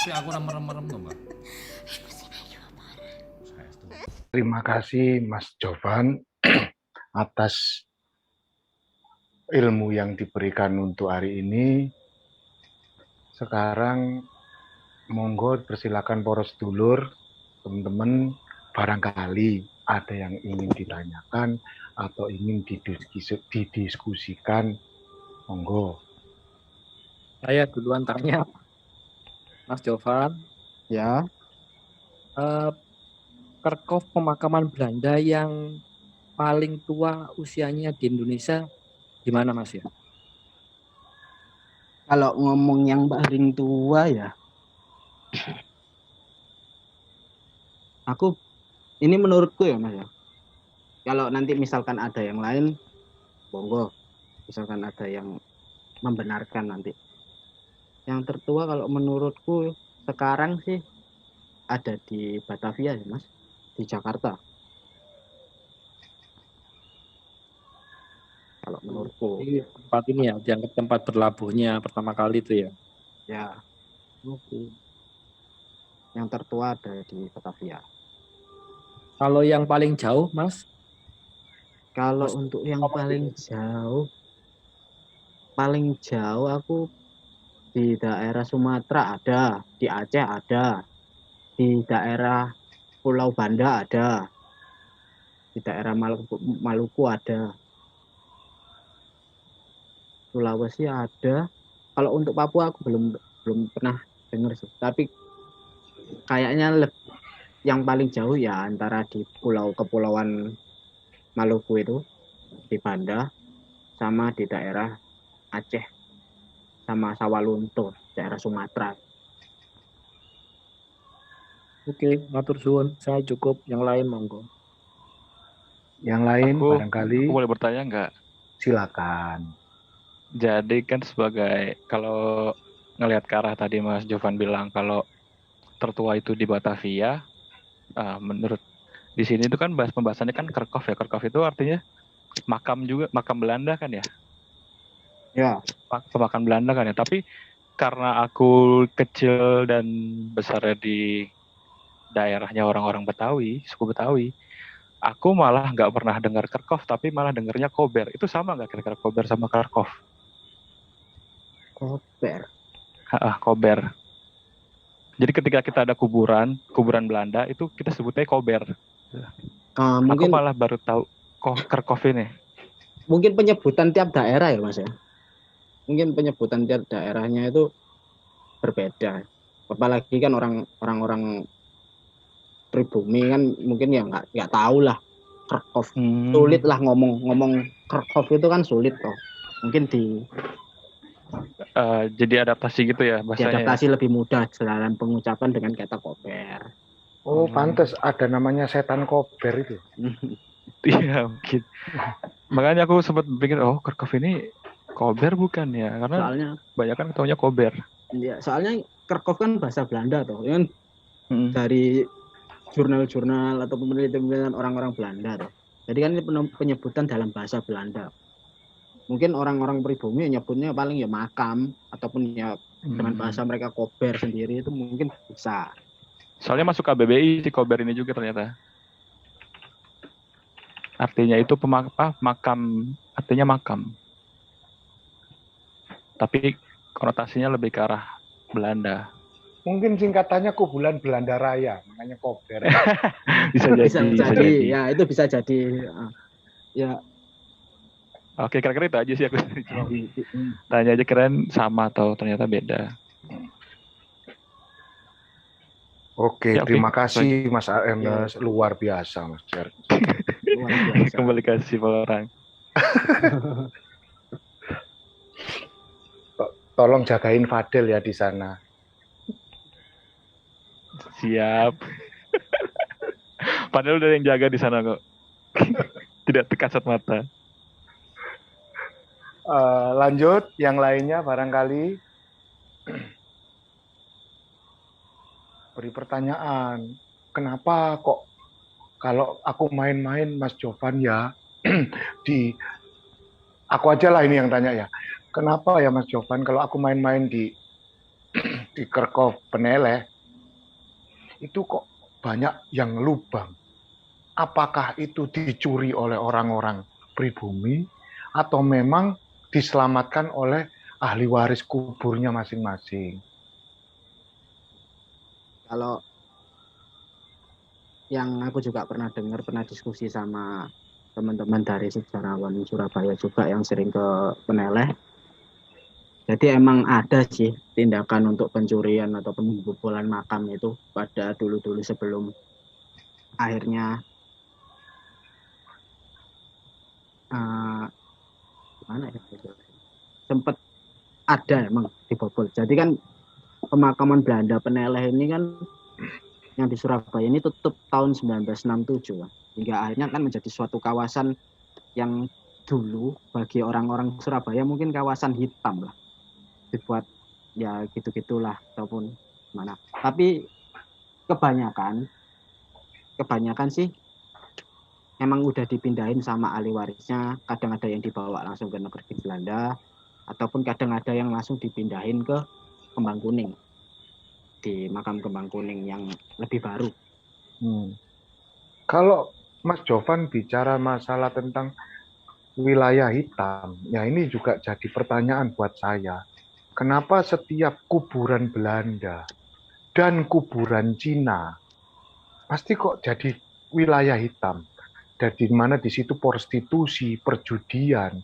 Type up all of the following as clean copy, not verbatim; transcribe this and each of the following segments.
tapi aku ora merem-merem to, Mbak. Terima kasih Mas Jovan atas ilmu yang diberikan untuk hari ini. Sekarang monggo persilakan para sedulur, teman-teman, barangkali ada yang ingin ditanyakan atau ingin didiskusikan, monggo. Saya duluan tanya, Mas Jovan. Ya, Kerkhof pemakaman Belanda yang paling tua usianya di Indonesia di mana, Mas ya? kalau ngomong yang paling tua ya, ini menurutku ya Mas ya. Kalau nanti misalkan ada yang lain, monggo. Misalkan ada yang membenarkan nanti. Yang tertua kalau menurutku sekarang sih ada di Batavia ya Mas, di Jakarta. Kalau menurutku. Di tempat ini ya, dianggap tempat berlabuhnya pertama kali itu ya. Ya, Oke. yang tertua ada di Batavia. Kalau yang paling jauh, Mas? Kalau Mas, untuk yang ngomong paling jauh aku di daerah Sumatera ada, di Aceh ada, di daerah Pulau Banda ada, di daerah Maluku ada, Sulawesi ada. Kalau untuk Papua aku belum pernah dengar sih. Tapi kayaknya yang paling jauh ya antara di kepulauan Maluku itu di Banda sama di daerah Aceh sama Sawalunto, daerah Sumatera. Oke, matur suwun. Saya cukup. Yang lain monggo. Yang lain barangkali Aku boleh bertanya nggak? silakan. Jadi kan sebagai, kalau ngelihat ke arah tadi Mas Jovan bilang kalau tertua itu di Batavia, menurut di sini itu kan pembahasannya kan Kerkhof ya. Kerkhof itu artinya makam juga, makam Belanda kan ya? Ya, Pemakaman Belanda kan ya. Tapi karena aku kecil dan besarnya di daerahnya orang-orang Betawi, suku Betawi, aku malah nggak pernah dengar Kerkhof, tapi malah dengarnya Kober. Itu sama nggak kira-kira Kober sama Kerkhof? Koper. Kober. Jadi ketika kita ada kuburan Belanda itu kita sebutnya Kober. Aku Mungkin malah baru tahu Kerkhof ini. mungkin penyebutan tiap daerah ya Mas ya. Mungkin penyebutan tiap daerahnya itu berbeda. Apalagi kan orang-orang pribumi kan mungkin ya nggak tahu lah Kerkhof. Sulit lah ngomong Kerkhof itu kan sulit toh. Mungkin Jadi adaptasi gitu ya bahasanya. diadaptasi lebih mudah dalam pengucapan dengan kata Kober. Oh, pantes ada namanya setan Kober itu. Iya mungkin. Makanya aku sempat pikir, oh Kerkhof ini Kober bukan ya? Karena Soalnya banyak kan ketaunya Kober. ya, soalnya Kerkhof kan bahasa Belanda toh. Kan dari jurnal-jurnal atau penelitian orang-orang Belanda toh. Jadi kan ini penyebutan dalam bahasa Belanda. Mungkin orang-orang pribumi nyebutnya paling ya makam ataupun ya dengan bahasa mereka Kober sendiri itu mungkin bisa. Soalnya masuk KBBI si Kober ini juga ternyata. Artinya itu makam, artinya makam. Tapi konotasinya lebih ke arah Belanda. Mungkin singkatannya Kubulan Belanda Raya, makanya Kober. bisa jadi. Ya itu bisa jadi. Ya. Oke, kira-kira itu aja sih aku cuma tanya aja, keren sama atau ternyata beda. Oke, Ya, terima kasih Mas AMS, Ya. luar biasa Mas Jar. Luar biasa. Kembali kasih orang. Tolong jagain Fadel ya di sana. Siap. Padahal udah yang jaga di sana kok. Tidak terkasat mata. Lanjut, yang lainnya barangkali beri pertanyaan. Kenapa kok kalau aku main-main Mas Jovan ya aku aja lah ini yang tanya ya. Kenapa ya Mas Jovan kalau aku main-main di di Kerkop Peneleh itu kok banyak yang lubang. Apakah itu dicuri oleh orang-orang pribumi atau memang diselamatkan oleh ahli waris kuburnya masing-masing? Kalau yang aku juga pernah dengar, pernah diskusi sama teman-teman dari sejarawan Surabaya juga yang sering ke Peneleh. Jadi emang ada sih tindakan untuk pencurian atau pembobolan makam itu pada dulu-dulu sebelum akhirnya gimana ya, sempat ada emang dibobol. Jadi kan pemakaman Belanda Peneleh ini kan yang di Surabaya ini tutup tahun 1967 hingga akhirnya kan menjadi suatu kawasan yang dulu bagi orang-orang Surabaya mungkin kawasan hitam lah, dibuat ya gitu-gitulah ataupun mana. Tapi kebanyakan sih emang udah dipindahin sama ahli warisnya. Kadang ada yang dibawa langsung ke negeri Belanda ataupun kadang ada yang langsung dipindahin ke Kembang Kuning, di makam Kembang Kuning yang lebih baru. Kalau Mas Jovan bicara masalah tentang wilayah hitam, ya ini juga jadi pertanyaan buat saya. Kenapa setiap kuburan Belanda dan kuburan Cina pasti kok jadi wilayah hitam? Dan di mana di situ prostitusi, perjudian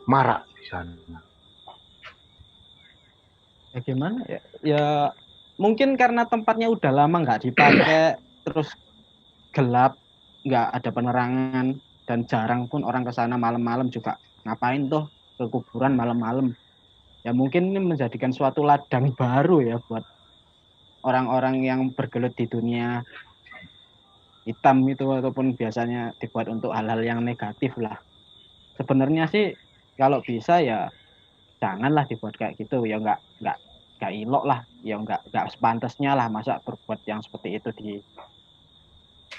marak di sana. Ya gimana ya? Ya mungkin karena tempatnya udah lama nggak dipakai, terus gelap, nggak ada penerangan, dan jarang pun orang ke sana malam-malam juga. Ngapain tuh ke kuburan malam-malam? Ya mungkin ini menjadikan suatu ladang baru ya buat orang-orang yang bergelut di dunia hitam itu, ataupun biasanya dibuat untuk hal-hal yang negatif lah. Sebenarnya sih kalau bisa ya janganlah dibuat kayak gitu, ya nggak ilok lah, ya nggak sepantasnya lah, masa berbuat yang seperti itu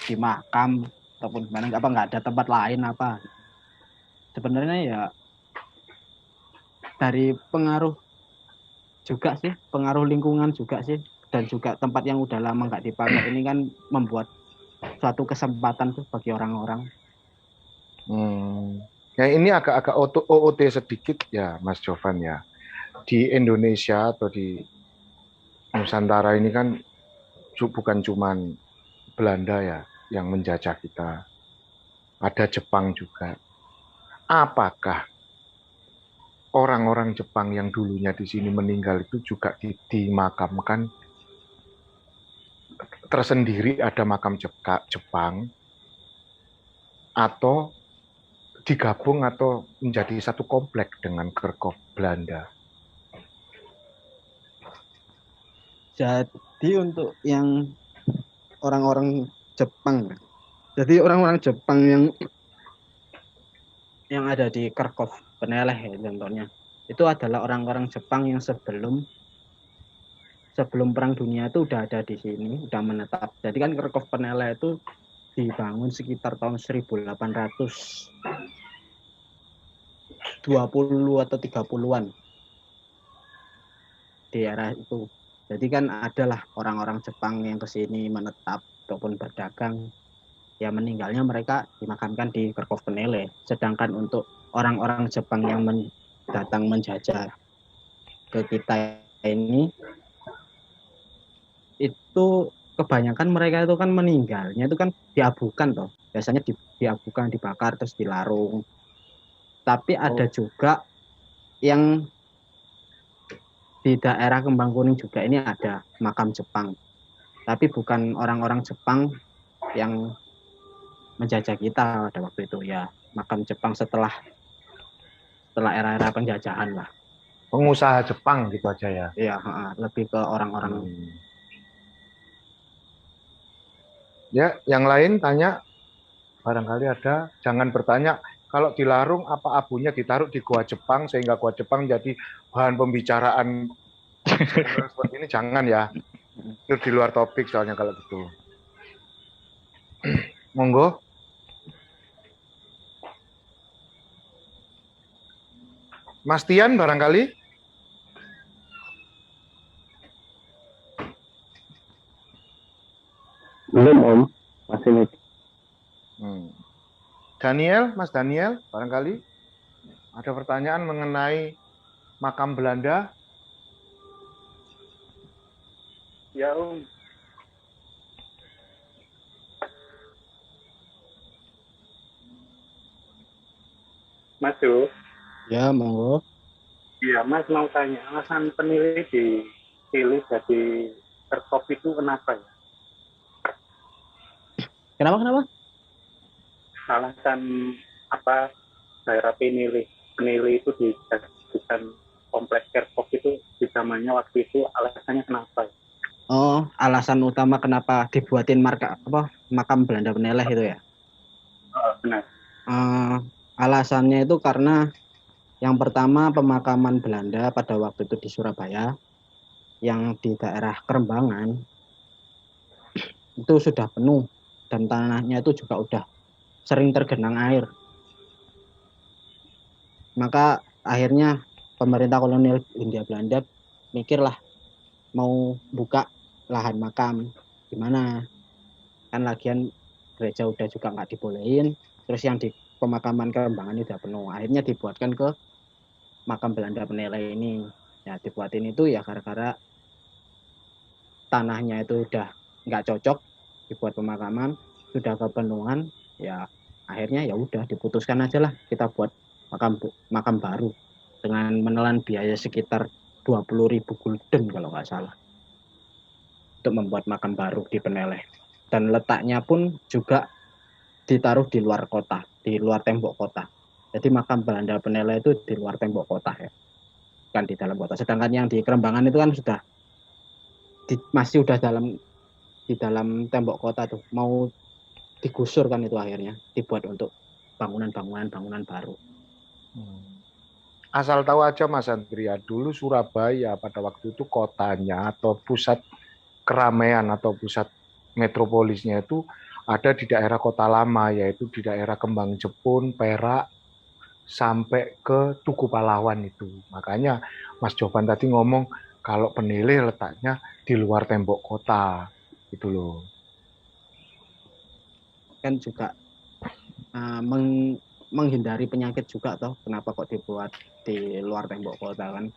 di makam ataupun gimana, nggak ada tempat lain apa. Sebenarnya ya dari pengaruh juga sih, pengaruh lingkungan juga sih, dan juga tempat yang udah lama nggak dipakai ini kan membuat suatu kesempatan tuh bagi orang-orang. Ya ini agak-agak OOT sedikit ya Mas Jovan ya. Di Indonesia atau di Nusantara ini kan bukan cuman Belanda ya yang menjajah kita. Ada Jepang juga. Apakah orang-orang Jepang yang dulunya di sini meninggal itu juga dimakamkan tersendiri, ada makam Jepang, atau digabung atau menjadi satu komplek dengan Kerkop Belanda? Jadi untuk yang orang-orang Jepang, jadi orang-orang Jepang yang ada di Kerkop Peneleh ya, contohnya itu adalah orang-orang Jepang yang sebelum Perang Dunia itu udah ada di sini, udah menetap. Jadi kan Kerkop Peneleh itu dibangun sekitar tahun 1820 atau 30-an di era itu. Jadi kan adalah orang-orang Jepang yang ke sini menetap ataupun berdagang, ya meninggalnya mereka dimakamkan di Kerkop Peneleh. Sedangkan untuk orang-orang Jepang yang datang menjajah ke kita ini, itu kebanyakan mereka itu kan meninggalnya itu kan diabukan toh. Biasanya diabukan, dibakar, terus dilarung. Tapi ada juga yang di daerah Kembang Kuning juga ini ada makam Jepang. Tapi bukan orang-orang Jepang yang menjajah kita pada waktu itu ya. Makam Jepang setelah era-era penjajahan lah. Pengusaha Jepang gitu aja ya? Iya, lebih ke orang-orang. Ya, yang lain tanya, barangkali ada. Jangan bertanya, kalau dilarung apa abunya ditaruh di gua Jepang sehingga gua Jepang jadi bahan pembicaraan seperti ini, jangan ya. Itu di luar topik soalnya kalau gitu. Monggo. Mas Tian barangkali. Mas Daniel, barangkali ada pertanyaan mengenai makam Belanda? Ya, Om. Mas Jo, Ya, monggo. iya Mas mau tanya, alasan penilai dipilih jadi tertop itu kenapa ya? Kenapa? Alasan apa daerah penilai itu dijadikan kompleks Kerkop itu di zamannya waktu itu alasannya kenapa? Oh, alasan utama kenapa dibuatin makam Belanda Peneleh itu ya? Benar. Alasannya itu karena yang pertama pemakaman Belanda pada waktu itu di Surabaya, yang di daerah Kerembangan itu sudah penuh dan tanahnya itu juga udah sering tergenang air. Maka akhirnya pemerintah kolonial Hindia Belanda mikirlah mau buka lahan makam gimana, kan lagian gereja udah juga nggak dibolehin, terus yang di pemakaman Kerembangan udah penuh, akhirnya dibuatkan ke makam Belanda Peneleh ini. Ya dibuatin itu ya gara-gara tanahnya itu udah nggak cocok dibuat pemakaman, sudah kepenuhan, ya akhirnya ya udah diputuskan aja lah kita buat makam baru dengan menelan biaya sekitar 20.000 gulden kalau nggak salah untuk membuat makam baru di Peneleh. Dan letaknya pun juga ditaruh di luar kota, di luar tembok kota. Jadi makam Belanda Peneleh itu di luar tembok kota ya, kan di dalam kota. Sedangkan yang di Kerembangan itu kan sudah masih udah di dalam tembok kota tuh, mau digusur kan itu akhirnya dibuat untuk bangunan baru. Asal tahu aja Mas Andrea, dulu Surabaya pada waktu itu kotanya atau pusat keramaian atau pusat metropolisnya itu ada di daerah Kota Lama, yaitu di daerah Kembang Jepun, Perak, sampai ke Tugu Pahlawan itu. Makanya Mas Jovan tadi ngomong kalau Peneleh letaknya di luar tembok kota, gitu loh. Kan juga menghindari penyakit juga toh, kenapa kok dibuat di luar tembok kota kan,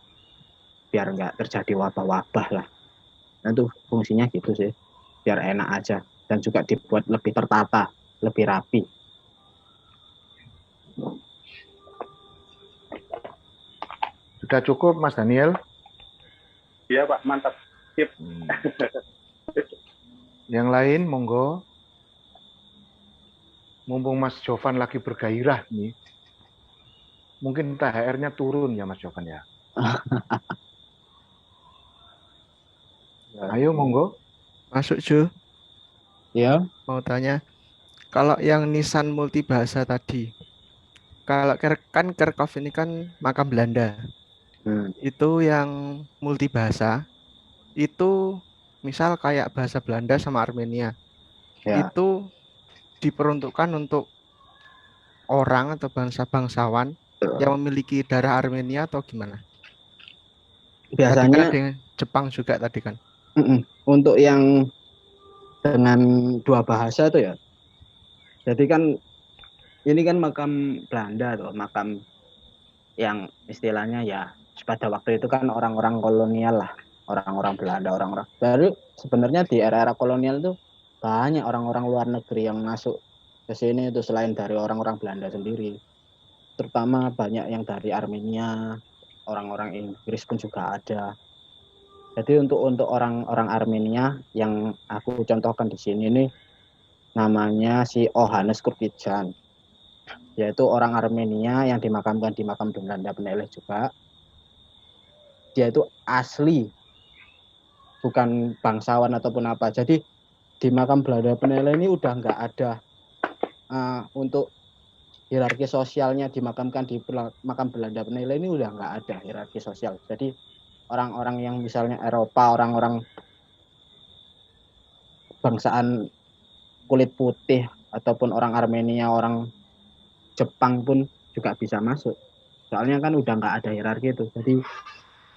biar nggak terjadi wabah-wabah lah. Nah itu fungsinya gitu sih, biar enak aja dan juga dibuat lebih tertata, lebih rapi. Sudah cukup Mas Daniel? Iya Pak, mantap. Sip. Yang lain monggo. Mumpung Mas Jovan lagi bergairah nih. Mungkin THR-nya turun ya Mas Jovan ya. Ayo monggo. Masuk Jo. Ya. Mau tanya, kalau yang nisan multibahasa tadi, kalau kan Kerkhoff ini kan makam Belanda, itu yang multibahasa, itu misal kayak bahasa Belanda sama Armenia, itu diperuntukkan untuk orang atau bangsawan yang memiliki darah Armenia atau gimana? Tadi kan Biasanya ada yang Jepang juga tadi kan. untuk yang dengan dua bahasa itu ya. Jadi kan ini kan makam Belanda tuh, makam yang istilahnya ya pada waktu itu kan orang-orang kolonial lah, orang-orang Belanda, orang-orang. Jadi sebenarnya di era-era kolonial itu banyak orang-orang luar negeri yang masuk ke sini itu selain dari orang-orang Belanda sendiri. Terutama banyak yang dari Armenia, orang-orang Inggris pun juga ada. Jadi untuk orang-orang Armenia yang aku contohkan di sini nih namanya si Ohannes Kurkidjan, yaitu orang Armenia yang dimakamkan di makam Belanda Peneleh juga. Dia itu asli, bukan bangsawan ataupun apa. Jadi di makam Belanda Peneleh ini udah nggak ada untuk hierarki sosialnya, dimakamkan di makam Belanda Peneleh ini udah nggak ada hierarki sosial. Jadi orang-orang yang misalnya Eropa, orang-orang bangsaan kulit putih ataupun orang Armenia, orang Jepang pun juga bisa masuk. Soalnya kan udah nggak ada hierarki itu, jadi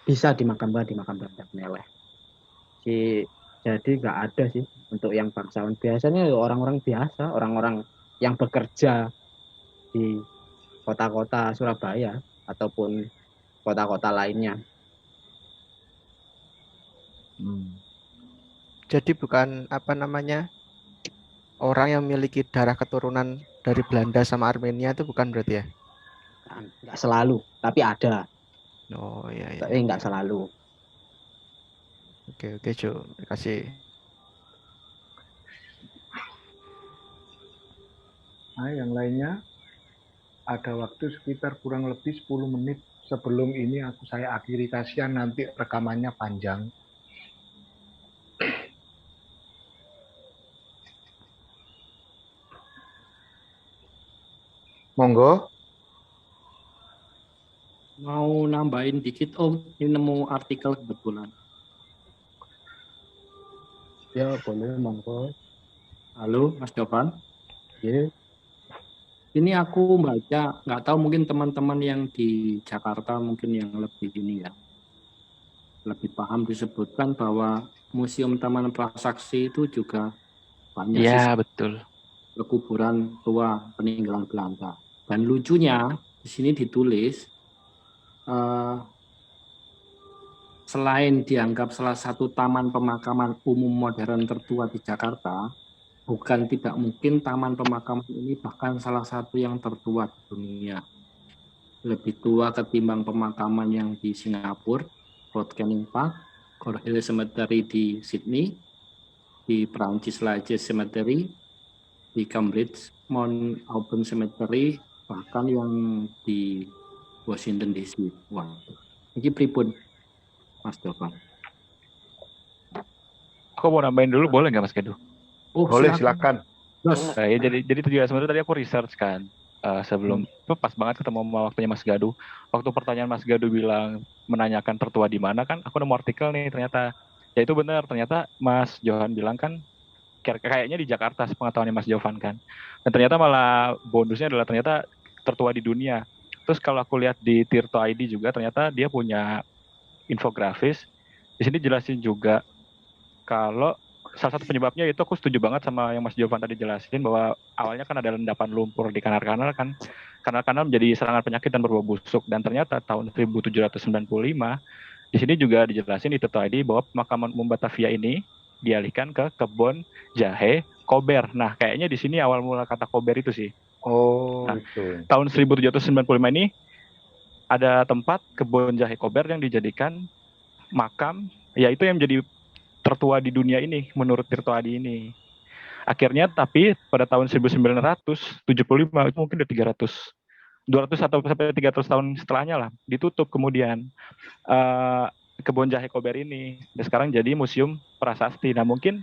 bisa dimakamkan di makam Belanda Peneleh. Jadi nggak ada sih untuk yang bangsawan. Biasanya orang-orang biasa, orang-orang yang bekerja di kota-kota Surabaya ataupun kota-kota lainnya. Jadi bukan orang yang memiliki darah keturunan dari Belanda sama Armenia itu bukan berarti ya? Nggak selalu, tapi ada. Oh iya. Tapi nggak selalu. Oke Jo, terima kasih. Nah, yang lainnya ada waktu sekitar kurang lebih 10 menit sebelum ini saya akhiri, kasihan nanti rekamannya panjang. Monggo. Mau nambahin dikit Om, ini nemu artikel kebetulan. Ya boleh, monggo. Halo Mas Jovan. Ya. Ini aku baca, nggak tahu mungkin teman-teman yang di Jakarta mungkin yang lebih ini ya, lebih paham, disebutkan bahwa Museum Taman Prasasti itu juga banyak Iya, betul. kuburan tua peninggalan Belanda. Dan lucunya di sini ditulis selain dianggap salah satu taman pemakaman umum modern tertua di Jakarta, bukan tidak mungkin taman pemakaman ini bahkan salah satu yang tertua di dunia. Lebih tua ketimbang pemakaman yang di Singapura, Fort Canning Park, Gore Hill Cemetery di Sydney, di Perancis Lajes Cemetery, di Cambridge Mount Auburn Cemetery, bahkan yang di Washington DC. Wah, ini pripun Mas Jovan? Aku mau nambahin dulu, boleh nggak Mas Gedu? Oh, boleh, silakan. Nah, ya, jadi itu juga sebenarnya tadi aku research kan sebelum itu pas banget ketemu sama waktunya Mas Gadu. Waktu pertanyaan Mas Gadu bilang menanyakan tertua di mana kan, aku nemu artikel nih ternyata. Ya itu benar, ternyata Mas Johan bilang kan kayaknya di Jakarta sepengetahuannya Mas Jovan kan. Dan ternyata malah bonusnya adalah ternyata tertua di dunia. Terus kalau aku lihat di Tirto ID juga ternyata dia punya infografis. Di sini jelasin juga kalau salah satu penyebabnya itu aku setuju banget sama yang Mas Jovan tadi jelasin bahwa awalnya kan ada endapan lumpur di kanal-kanal kan. Kanal-kanal menjadi serangan penyakit dan berbau busuk, dan ternyata tahun 1795 di sini juga dijelasin di Tirto ID bahwa pemakaman umum Batavia ini dialihkan ke kebun jahe Kober. Nah, kayaknya di sini awal mula kata Kober itu sih. Oh, nah, itu. Tahun 1795 ini ada tempat kebun jahe Kober yang dijadikan makam, yaitu yang menjadi tertua di dunia ini menurut Tirto Adi ini. Akhirnya tapi pada tahun 1975 itu mungkin udah 200 atau sampai 300 tahun setelahnya lah ditutup kemudian kebun jahe Kober ini, dan sekarang jadi Museum Prasasti. Nah, mungkin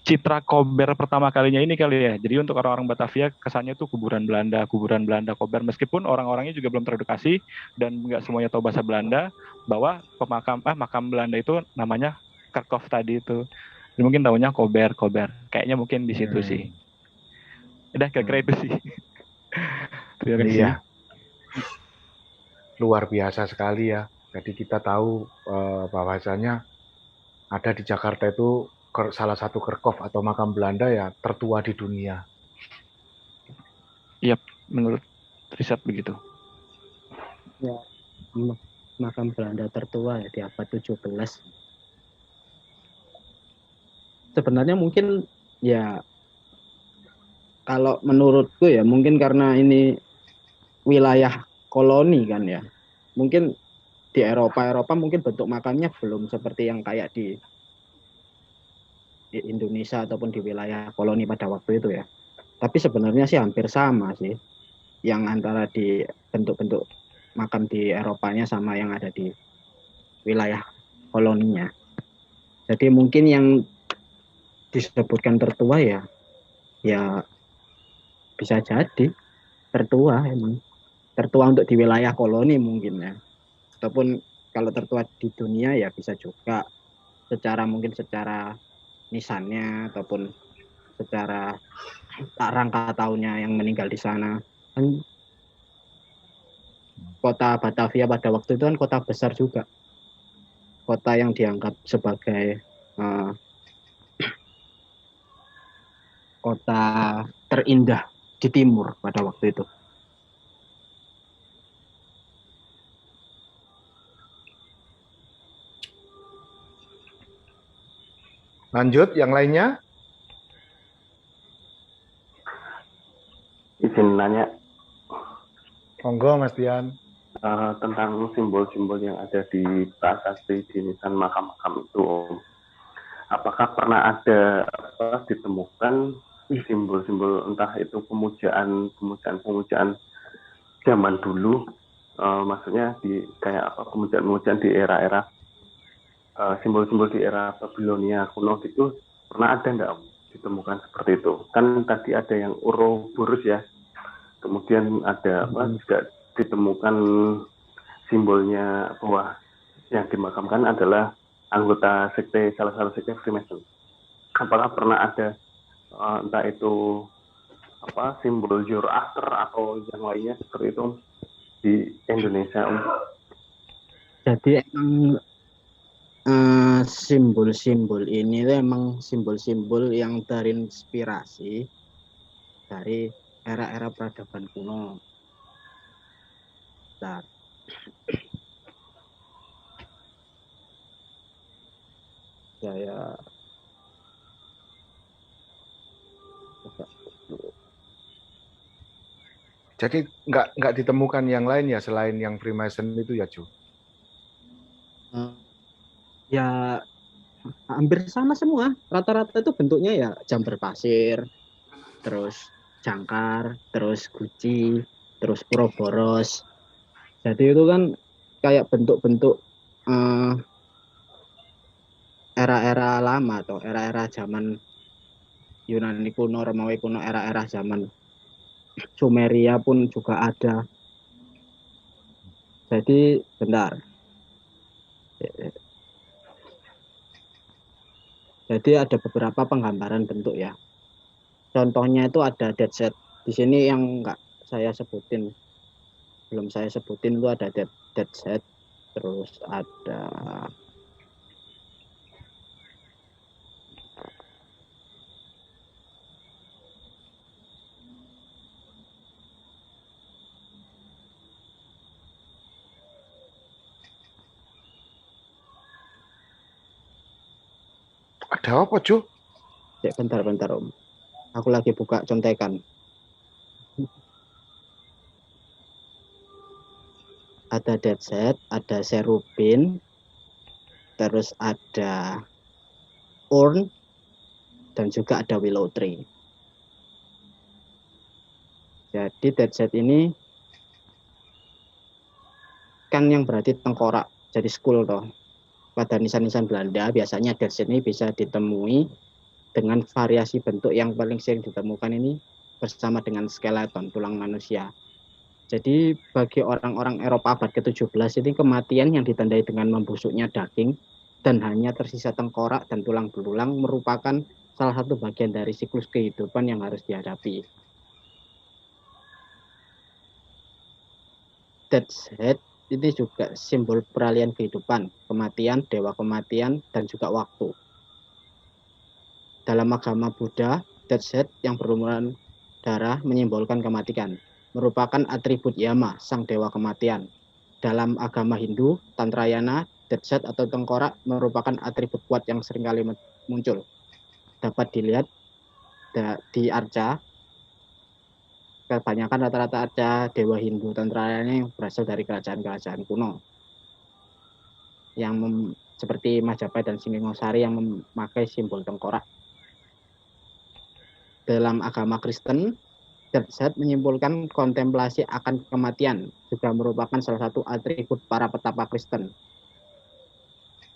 citra Kober pertama kalinya ini kali ya. Jadi untuk orang-orang Batavia kesannya tuh kuburan Belanda Kober, meskipun orang-orangnya juga belum teredukasi dan nggak semuanya tahu bahasa Belanda, bahwa makam Belanda itu namanya Kerkhof tadi itu. Dan mungkin tahunya Kober. Kayaknya mungkin di situ sih. Udah kira-kira itu sih. Terima kasih. Iya. Luar biasa sekali ya. Jadi kita tahu bahwasanya ada di Jakarta itu salah satu Kerkhof atau makam Belanda ya tertua di dunia. Iya, menurut riset begitu. Ya, makam Belanda tertua ya di abad 17. Sebenarnya mungkin ya kalau menurutku ya mungkin karena ini wilayah koloni kan ya. Mungkin di Eropa mungkin bentuk makamnya belum seperti yang kayak di Indonesia ataupun di wilayah koloni pada waktu itu ya. Tapi sebenarnya sih hampir sama sih. Yang antara di bentuk-bentuk makam di Eropanya sama yang ada di wilayah koloninya. Jadi mungkin yang disebutkan tertua ya bisa jadi tertua emang. Tertua untuk di wilayah koloni mungkin ya. Ataupun kalau tertua di dunia ya bisa juga secara nisannya ataupun secara rangka tahunnya yang meninggal di sana. Kan kota Batavia pada waktu itu kan kota besar juga. Kota yang dianggap sebagai kota terindah di timur pada waktu itu. Lanjut, yang lainnya? Izin nanya Monggo, Mas Dian. tentang simbol-simbol yang ada di prasasti di nisan makam-makam itu, Om. Apakah pernah ada ditemukan simbol-simbol entah itu pemujaan zaman dulu, maksudnya di kayak apa pemujaan di era-era simbol-simbol di era Babilonia kuno gitu, pernah ada nggak Om ditemukan seperti itu? Kan tadi ada yang Ouroboros ya, kemudian ada juga ditemukan simbolnya bahwa yang dimakamkan adalah anggota salah satu sekte Freemason. Apakah pernah ada entah itu simbol Zoroaster atau yang lainnya seperti itu di Indonesia, Om? Jadi emang simbol-simbol ini memang simbol-simbol yang terinspirasi dari era-era peradaban kuno. Nah, saya Jadi nggak ditemukan yang lain ya selain yang Freemason itu ya, Ju? Ya hampir sama semua. Rata-rata itu bentuknya ya jam berpasir, terus jangkar, terus guci, terus Ouroboros. Jadi itu kan kayak bentuk-bentuk era-era lama atau era-era zaman Yunani kuno, Romawi kuno, era-era zaman Sumeria pun juga ada. Jadi bentar. Jadi ada beberapa penggambaran bentuk ya. Contohnya itu ada dead set. Di sini yang enggak saya sebutin, belum saya sebutin itu ada dead set. Terus ada Ada apa, Ju? bentar Om. Aku lagi buka contekan. Ada dead set, ada cherubim, terus ada urn, dan juga ada willow tree. Jadi dead set ini kan yang berarti tengkorak, jadi skull toh. Pada nisan-nisan Belanda biasanya dead set ini bisa ditemui dengan variasi bentuk yang paling sering ditemukan ini bersama dengan skeleton, tulang manusia. Jadi bagi orang-orang Eropa abad ke-17 ini kematian yang ditandai dengan membusuknya daging dan hanya tersisa tengkorak dan tulang belulang merupakan salah satu bagian dari siklus kehidupan yang harus dihadapi. Dead set ini juga simbol peralihan kehidupan, kematian, dewa kematian, dan juga waktu. Dalam agama Buddha, dead set yang berlumuran darah menyimbolkan kematian, merupakan atribut Yama, sang dewa kematian. Dalam agama Hindu, Tantrayana, dead set atau tengkorak merupakan atribut kuat yang seringkali muncul. Dapat dilihat di arca, kebanyakan rata-rata arca dewa Hindu Tantrayana yang berasal dari kerajaan-kerajaan kuno. Yang seperti Majapahit dan Singosari yang memakai simbol tengkorak. Dalam agama Kristen, dead set menyimbolkan kontemplasi akan kematian, juga merupakan salah satu atribut para petapa Kristen.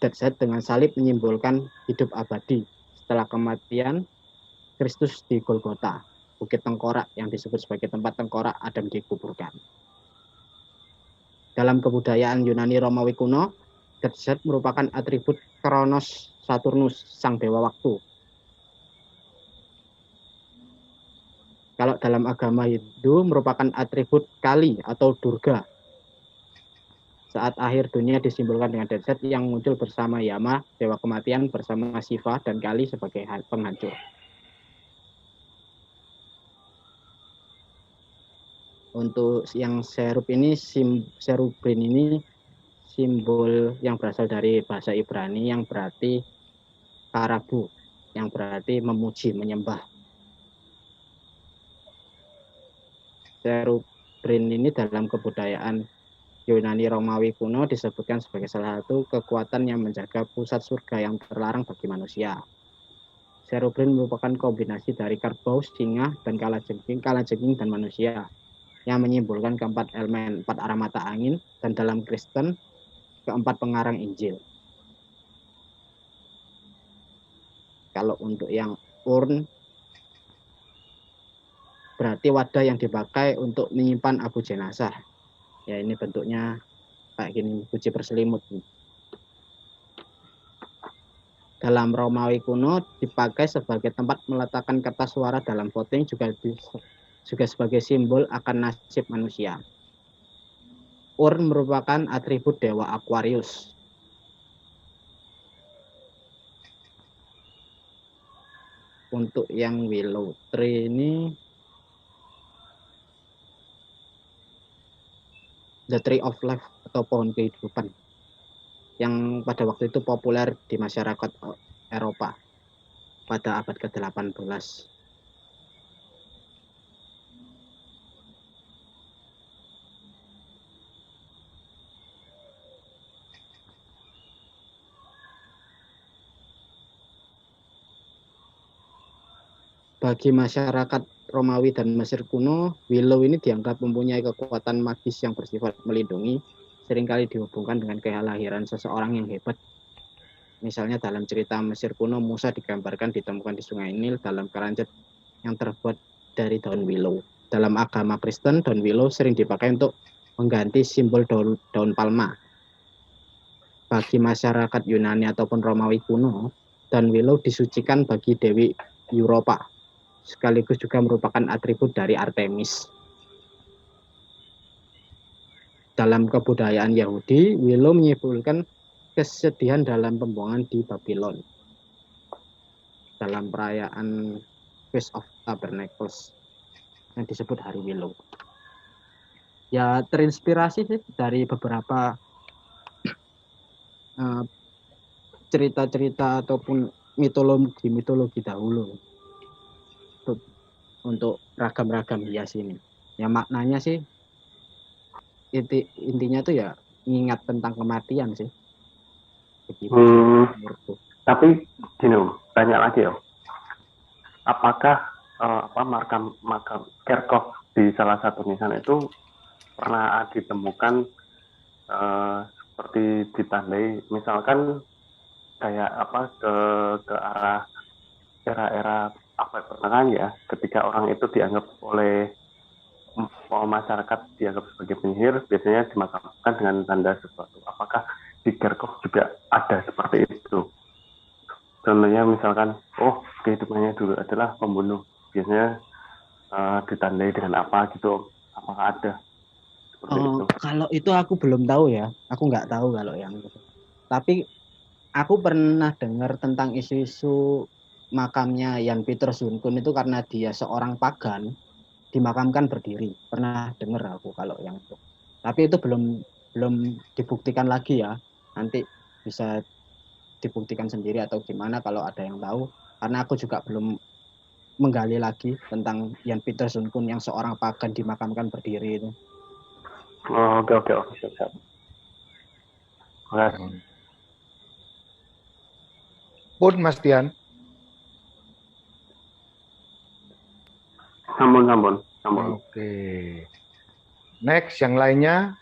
Dead set dengan salib menyimbolkan hidup abadi setelah kematian Kristus di Golgota, Bukit Tengkorak yang disebut sebagai tempat tengkorak Adam dikuburkan. Dalam kebudayaan Yunani Romawi kuno, dead set merupakan atribut Kronos Saturnus, sang dewa waktu. Kalau dalam agama Hindu merupakan atribut Kali atau Durga. Saat akhir dunia disimbolkan dengan dead set yang muncul bersama Yama, dewa kematian, bersama Shiva dan Kali sebagai penghancur. Untuk yang cherubim ini simbol yang berasal dari bahasa Ibrani yang berarti karabu. yang berarti memuji, menyembah. Cherubim ini dalam kebudayaan Yunani Romawi kuno disebutkan sebagai salah satu kekuatan yang menjaga pusat surga yang terlarang bagi manusia. Cherubim merupakan kombinasi dari kerbau, singa, dan kalajengking dan manusia yang menyimbolkan keempat elemen, 4 arah mata angin, dan dalam Kristen keempat pengarang Injil. Kalau untuk yang urn, berarti wadah yang dipakai untuk menyimpan abu jenazah. Ya, ini bentuknya kayak gini, guci berselimut. Dalam Romawi kuno dipakai sebagai tempat meletakkan kertas suara dalam voting, juga sebagai simbol akan nasib manusia. Urn merupakan atribut dewa Aquarius. Untuk yang willow tree ini the tree of life atau pohon kehidupan yang pada waktu itu populer di masyarakat Eropa pada abad ke-18. Bagi masyarakat Romawi dan Mesir kuno, willow ini dianggap mempunyai kekuatan magis yang bersifat melindungi, seringkali dihubungkan dengan kelahiran seseorang yang hebat. Misalnya dalam cerita Mesir kuno, Musa digambarkan ditemukan di Sungai Nil dalam keranjang yang terbuat dari daun willow. Dalam agama Kristen, daun willow sering dipakai untuk mengganti simbol daun palma. Bagi masyarakat Yunani ataupun Romawi kuno, daun willow disucikan bagi Dewi Europa, sekaligus juga merupakan atribut dari Artemis. Dalam kebudayaan Yahudi, willow menyimbolkan kesedihan dalam pembuangan di Babylon. Dalam perayaan Feast of Tabernacles yang disebut Hari Willow. Ya, terinspirasi sih dari beberapa cerita-cerita ataupun mitologi dahulu untuk ragam-ragam hias ini. Ya, maknanya sih intinya tuh ya ingat tentang kematian sih. Begitu. Tapi gini, tanya lagi ya. Apakah makam Kerkhoff di salah satu nisan itu pernah ditemukan seperti ditandai, misalkan kayak ke arah era-era pertengahan ya, ketika orang itu dianggap oleh masyarakat dianggap sebagai penyihir, biasanya dimakamkan dengan tanda sesuatu. Apakah di Kerkhoff juga ada seperti itu? Contohnya misalkan, kehidupannya dulu adalah pembunuh, biasanya ditandai dengan apa gitu? Apakah ada seperti itu? Kalau itu aku belum tahu ya, aku nggak tahu kalau yang itu. Tapi aku pernah dengar tentang isu-isu makamnya Jan Pieter Zoon itu karena dia seorang pagan dimakamkan berdiri. Pernah dengar aku kalau yang itu. Tapi itu belum dibuktikan lagi ya. Nanti bisa dibuktikan sendiri atau gimana kalau ada yang tahu. Karena aku juga belum menggali lagi tentang Jan Pieter Zoon yang seorang pagan dimakamkan berdiri itu. Oke, siap. Pun Mas Dian. Sambung. Oke. Next, yang lainnya.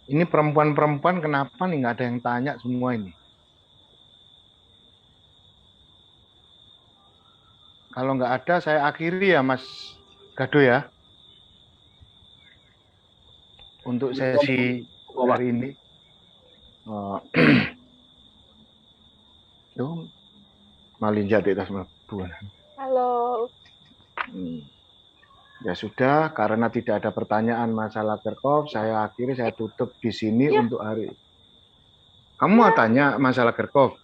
Ini perempuan-perempuan kenapa nih nggak ada yang tanya semua ini? Kalau nggak ada, saya akhiri ya Mas Gado ya. Untuk sesi hari ini. Tuh, malinja di atas mlebu. Halo. Ya sudah, karena tidak ada pertanyaan masalah Kerkhoff, saya tutup di sini untuk hari. Kamu mau tanya masalah Kerkhoff?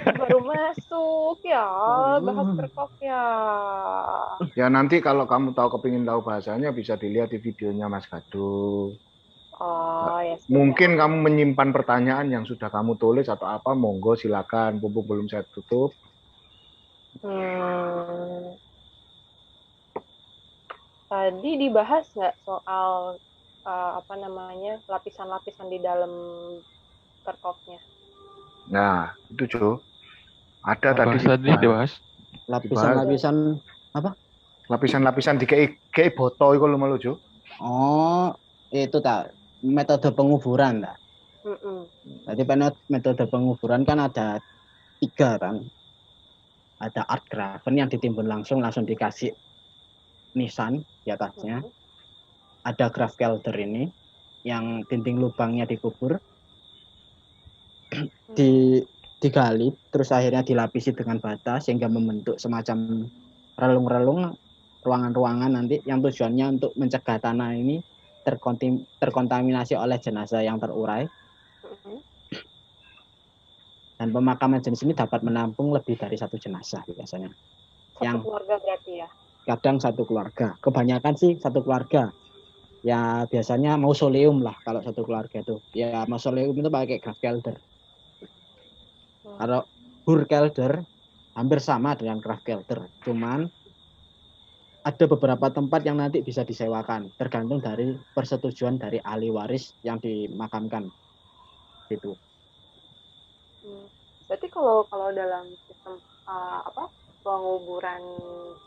Baru masuk ya, bahas Kerkhoff ya. Ya nanti kalau kamu kepingin tahu bahasanya bisa dilihat di videonya Mas Gado. Ya. Mungkin kamu menyimpan pertanyaan yang sudah kamu tulis atau apa, monggo silakan. Belum saya tutup. Hmm, tadi dibahas nggak soal apa namanya lapisan-lapisan di dalam kerkopnya? Nah, itu Jo. Ada Apa tadi tadi dibahas? Lapisan-lapisan apa? lapisan-lapisan di kayak botol itu lo malu Jo. Oh, itu tak metode penguburan tak. Mm-mm. Jadi metode penguburan kan ada 3 kan. Ada art graven yang ditimbun langsung dikasih nisan di atasnya. Mm-mm. Ada grave kelder ini yang dinding lubangnya dikubur, digali, terus akhirnya dilapisi dengan bata sehingga membentuk semacam relung-relung ruangan-ruangan nanti yang tujuannya untuk mencegah tanah ini terkontaminasi oleh jenazah yang terurai. Mm-mm. Dan pemakaman jenis ini dapat menampung lebih dari 1 jenazah biasanya. Satu keluarga berarti ya? Kadang 1 keluarga. Kebanyakan sih 1 keluarga. Ya biasanya mausoleum lah kalau 1 keluarga itu. Ya mausoleum itu pakai grave kelder. Kalau burkelder hampir sama dengan grave kelder. Cuman ada beberapa tempat yang nanti bisa disewakan. Tergantung dari persetujuan dari ahli waris yang dimakamkan. Gitu. Berarti kalau dalam sistem penguburan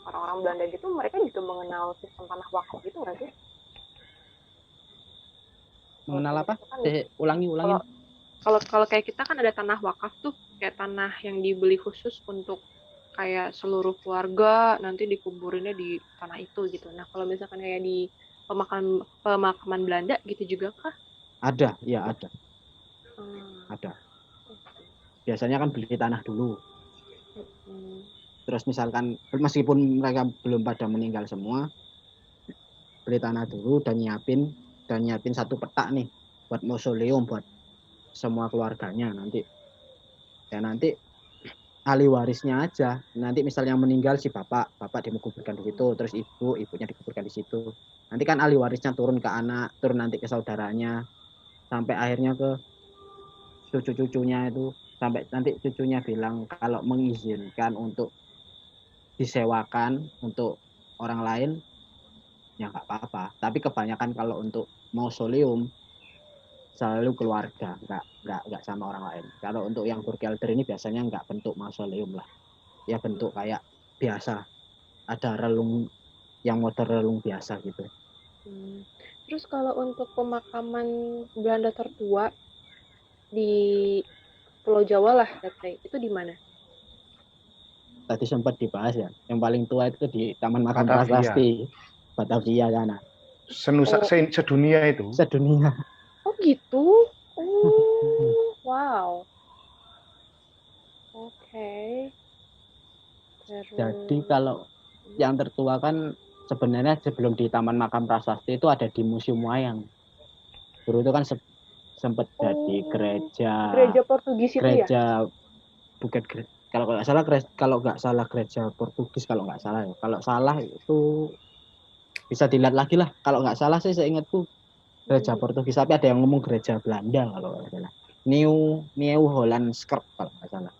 orang-orang Belanda gitu, mereka juga mengenal sistem tanah wakaf gitu nggak sih? Mengenal apa? Kan, Ulangi. Kalau kayak kita kan ada tanah wakaf tuh, kayak tanah yang dibeli khusus untuk kayak seluruh keluarga nanti dikuburinnya di tanah itu gitu. Nah kalau misalkan kayak di pemakaman Belanda gitu juga kah? Ada, ya ada. Ada. Biasanya kan beli tanah dulu. Terus misalkan meskipun mereka belum pada meninggal semua, beli tanah dulu dan nyiapin 1 peta nih buat mausoleum buat semua keluarganya nanti. Dan nanti ahli warisnya aja. Nanti misalnya yang meninggal si bapak dikuburkan di situ, terus ibunya dikuburkan di situ. Nanti kan ahli warisnya turun ke anak, turun nanti ke saudaranya, sampai akhirnya ke cucu-cucunya itu, sampai nanti cucunya bilang kalau mengizinkan untuk disewakan untuk orang lain ya nggak apa-apa. Tapi kebanyakan kalau untuk mausoleum selalu keluarga, nggak sama orang lain. Kalau untuk yang burkelder ini biasanya nggak bentuk mausoleum lah, ya bentuk kayak biasa, ada relung yang model relung biasa gitu. Terus kalau untuk pemakaman Belanda tertua di Pulau Jawa lah, itu di mana? Tadi sempat dibahas ya, yang paling tua itu di Taman Makam Prasasti, Batavia sana. Sedunia itu. Sedunia. Oh gitu. Oh, wow. Oke. Jadi kalau yang tertua kan sebenarnya sebelum di Taman Makam Prasasti itu ada di Museum Wayang. Dulu itu kan sempat jadi gereja Portugis itu ya? Gereja bukan gereja. Kalau nggak salah gereja Portugis kalau nggak salah ya. Kalau salah itu bisa dilihat lagi lah. Kalau nggak salah sih saya ingatku gereja Portugis, tapi ada yang ngomong gereja Belanda kalau nggak salah. New Holland Kerk kalau nggak salah.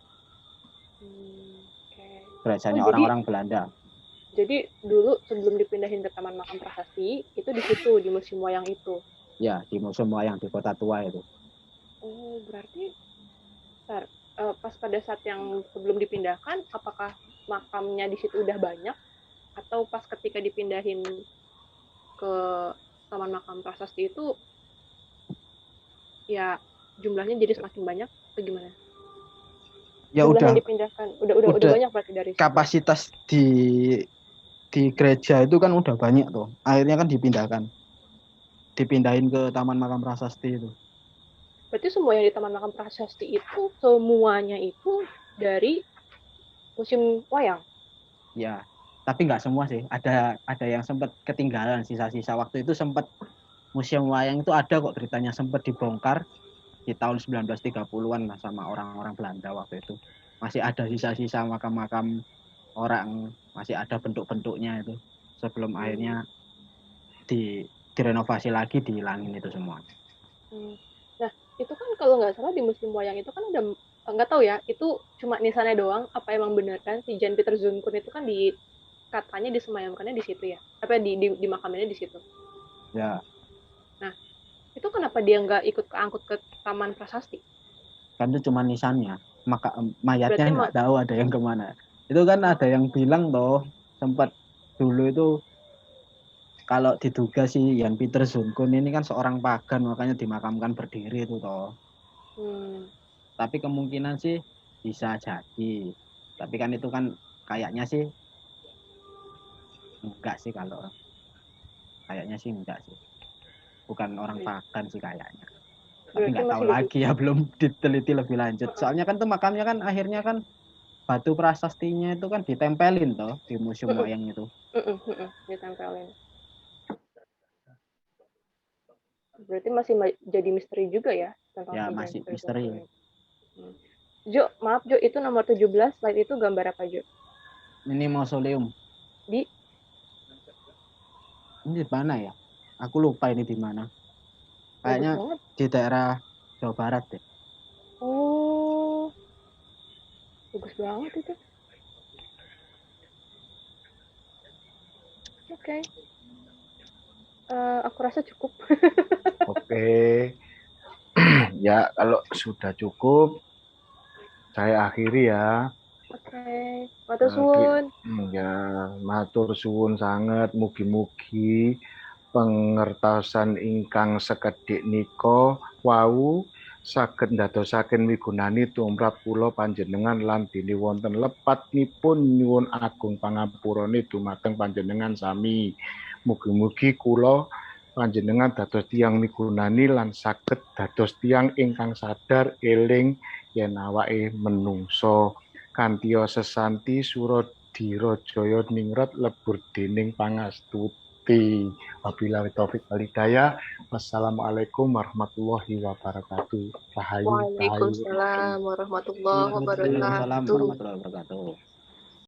Gerejanya orang-orang Belanda. Jadi dulu sebelum dipindahin ke Taman Makam Prasasti itu di situ di Museum Wayang itu. Ya di Museum Wayang di Kota Tua itu. Oh berarti pas pada saat yang sebelum dipindahkan, apakah makamnya di situ udah banyak atau pas ketika dipindahin ke Taman Makam Prasasti itu ya jumlahnya jadi semakin banyak atau gimana? Ya udah dipindahkan udah banyak berarti dari kapasitas di gereja itu kan udah banyak tuh, akhirnya kan dipindahin ke Taman Makam Prasasti itu. Berarti semua yang di Taman Makam Prasasti itu semuanya itu dari Museum Wayang? Ya, tapi nggak semua sih, ada yang sempat ketinggalan sisa-sisa. Waktu itu sempat Museum Wayang itu ada kok beritanya, sempat dibongkar di tahun 1930-an lah sama orang-orang Belanda waktu itu. Masih ada sisa-sisa makam-makam orang, masih ada bentuk-bentuknya itu. Sebelum akhirnya direnovasi lagi, dihilangin itu semua. Nah, itu kan kalau nggak salah di Museum Wayang itu kan ada nggak tahu ya, itu cuma nisannya doang, apa emang bener kan si Jan Peter Zunkun itu kan di katanya disemayamkannya di situ ya, apa dimakaminnya di situ. Ya. Nah, itu kenapa dia nggak ikut keangkut ke Taman Prasasti? Kan itu cuma nisannya, maka mayatnya Berarti nggak tahu ada yang kemana. Itu kan ada yang bilang toh, sempat dulu itu kalau diduga si Jan Peter Zunkun ini kan seorang pagan, makanya dimakamkan berdiri itu toh. Tapi kemungkinan sih bisa jadi. Tapi kan itu kan kayaknya sih enggak sih, kalau kayaknya sih enggak sih. Bukan orang pagan sih kayaknya. Tapi nggak tahu lagi ya, belum diteliti lebih lanjut. Soalnya kan tuh makamnya kan akhirnya kan batu prasastinya itu kan ditempelin toh di museum wayang itu. Ditempelin. Berarti masih jadi misteri juga ya tentang ya, masih misteri. Jo, maaf Jo, itu nomor 17, slide itu gambar apa Jo? Ini mausoleum. Ini di mana ya? Aku lupa ini di mana. Kayaknya di daerah Jawa Barat deh. Oh, bagus banget itu. Oke. Aku rasa cukup. Oke. Ya, kalau sudah cukup, saya akhiri ya. Oke. Matur suwun. Ya, matur suwun sangat. Mugi-mugi pengertosan ingkang sekedhik nika wau saged ndadosaken migunani tumrap kula panjenengan lan dene wonten lepatipun nyuwun agung pangampurane dumateng panjenengan sami. Mugi-mugi kula panjenengan dados tiyang migunani lan saged dados tiyang ingkang sadar eling yen awake menungso kanthi sesanti Suradira Jaya ningrat lebur dening pangastuti. Wabillahi taufik wal hidayah. Wassalamualaikum warahmatullahi wabarakatuh. Waalaikumsalam warahmatullahi wabarakatuh. Waalaikumsalam warahmatullahi wabarakatuh.